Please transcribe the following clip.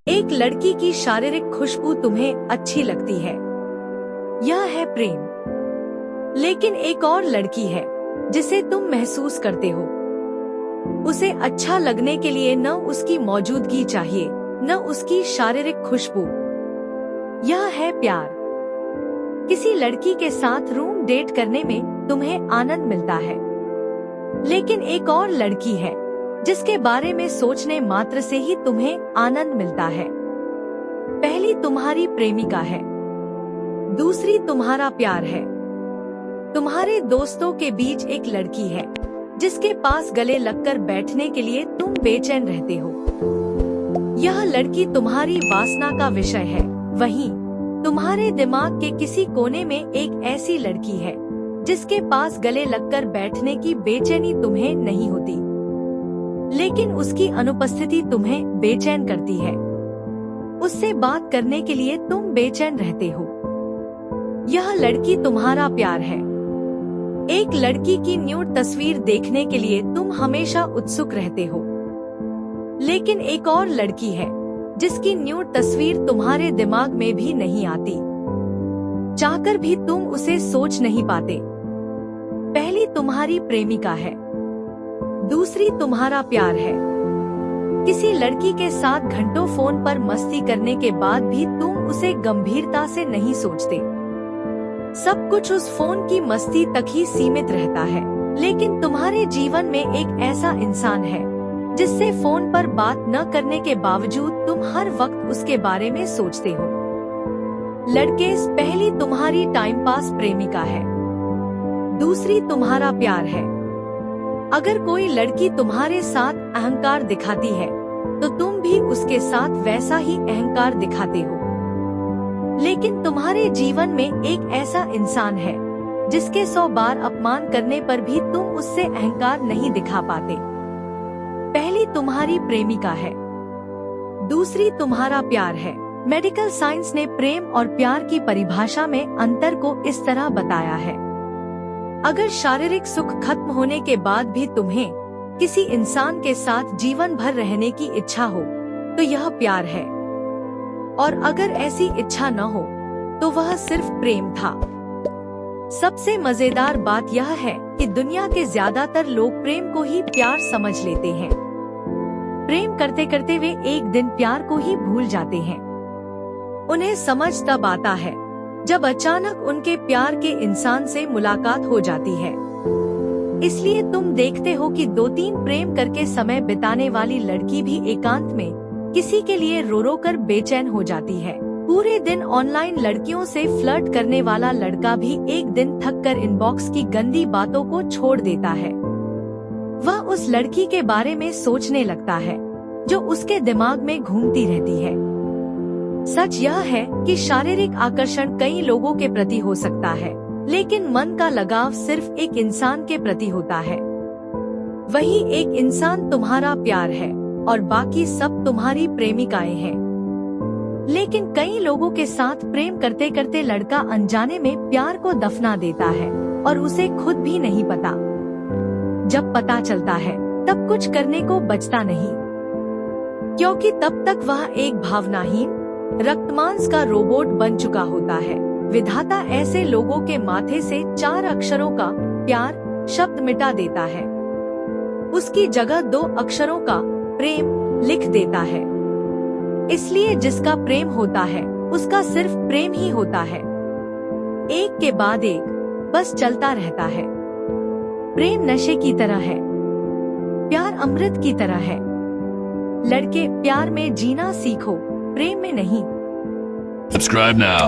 एक लड़की की शारीरिक खुशबू तुम्हें अच्छी लगती है, यह है प्रेम। लेकिन एक और लड़की है जिसे तुम महसूस करते हो। उसे अच्छा लगने के लिए न उसकी मौजूदगी चाहिए, न उसकी शारीरिक खुशबू। यह है प्यार। किसी लड़की के साथ रूम डेट करने में तुम्हें आनंद मिलता है, लेकिन एक और लड़की है जिसके बारे में सोचने मात्र से ही तुम्हें आनंद मिलता है। पहली तुम्हारी प्रेमिका है, दूसरी तुम्हारा प्यार है। तुम्हारे दोस्तों के बीच एक लड़की है जिसके पास गले लगकर बैठने के लिए तुम बेचैन रहते हो। यह लड़की तुम्हारी वासना का विषय है। वहीं तुम्हारे दिमाग के किसी कोने में एक ऐसी लड़की है जिसके पास गले लगकर बैठने की बेचैनी तुम्हें नहीं होती, लेकिन उसकी अनुपस्थिति तुम्हें बेचैन करती है। उससे बात करने के लिए तुम बेचैन रहते हो। यह लड़की तुम्हारा प्यार है। एक लड़की की न्यूड तस्वीर देखने के लिए तुम हमेशा उत्सुक रहते हो, लेकिन एक और लड़की है जिसकी न्यूड तस्वीर तुम्हारे दिमाग में भी नहीं आती। चाहकर भी तुम उसे सोच नहीं पाते। पहली तुम्हारी प्रेमिका है, दूसरी तुम्हारा प्यार है। किसी लड़की के साथ घंटों फोन पर मस्ती करने के बाद भी तुम उसे गंभीरता से नहीं सोचते। सब कुछ उस फोन की मस्ती तक ही सीमित रहता है, लेकिन तुम्हारे जीवन में एक ऐसा इंसान है जिससे फोन पर बात न करने के बावजूद तुम हर वक्त उसके बारे में सोचते हो। लड़के, पहली तुम्हारी टाइम पास प्रेमिका है, दूसरी तुम्हारा प्यार है। अगर कोई लड़की तुम्हारे साथ अहंकार दिखाती है तो तुम भी उसके साथ वैसा ही अहंकार दिखाते हो। लेकिन तुम्हारे जीवन में एक ऐसा इंसान है जिसके 100 बार अपमान करने पर भी तुम उससे अहंकार नहीं दिखा पाते। पहली तुम्हारी प्रेमिका है, दूसरी तुम्हारा प्यार है। मेडिकल साइंस ने प्रेम और प्यार की परिभाषा में अंतर को इस तरह बताया है। अगर शारीरिक सुख खत्म होने के बाद भी तुम्हें किसी इंसान के साथ जीवन भर रहने की इच्छा हो तो यह प्यार है, और अगर ऐसी इच्छा न हो तो वह सिर्फ प्रेम था। सबसे मजेदार बात यह है कि दुनिया के ज्यादातर लोग प्रेम को ही प्यार समझ लेते हैं। प्रेम करते करते वे एक दिन प्यार को ही भूल जाते हैं। उन्हें समझ तब आता है जब अचानक उनके प्यार के इंसान से मुलाकात हो जाती है। इसलिए तुम देखते हो कि 2-3 प्रेम करके समय बिताने वाली लड़की भी एकांत में किसी के लिए रो रो कर बेचैन हो जाती है। पूरे दिन ऑनलाइन लड़कियों से फ्लर्ट करने वाला लड़का भी एक दिन थककर इनबॉक्स की गंदी बातों को छोड़ देता है। वह उस लड़की के बारे में सोचने लगता है जो उसके दिमाग में घूमती रहती है। सच यह है कि शारीरिक आकर्षण कई लोगों के प्रति हो सकता है, लेकिन मन का लगाव सिर्फ एक इंसान के प्रति होता है। वही एक इंसान तुम्हारा प्यार है और बाकी सब तुम्हारी प्रेमिकाएं हैं। लेकिन कई लोगों के साथ प्रेम करते करते लड़का अनजाने में प्यार को दफना देता है और उसे खुद भी नहीं पता। जब पता चलता है तब कुछ करने को बचता नहीं, क्योंकि तब तक वह एक भावनाहीन रक्तमांस का रोबोट बन चुका होता है। विधाता ऐसे लोगों के माथे से 4 अक्षरों का प्यार शब्द मिटा देता है। उसकी जगह 2 अक्षरों का प्रेम लिख देता है। इसलिए जिसका प्रेम होता है उसका सिर्फ प्रेम ही होता है, एक के बाद एक बस चलता रहता है। प्रेम नशे की तरह है, प्यार अमृत की तरह है। लड़के, प्यार में जीना सीखो, प्रेम में नहीं। Subscribe now.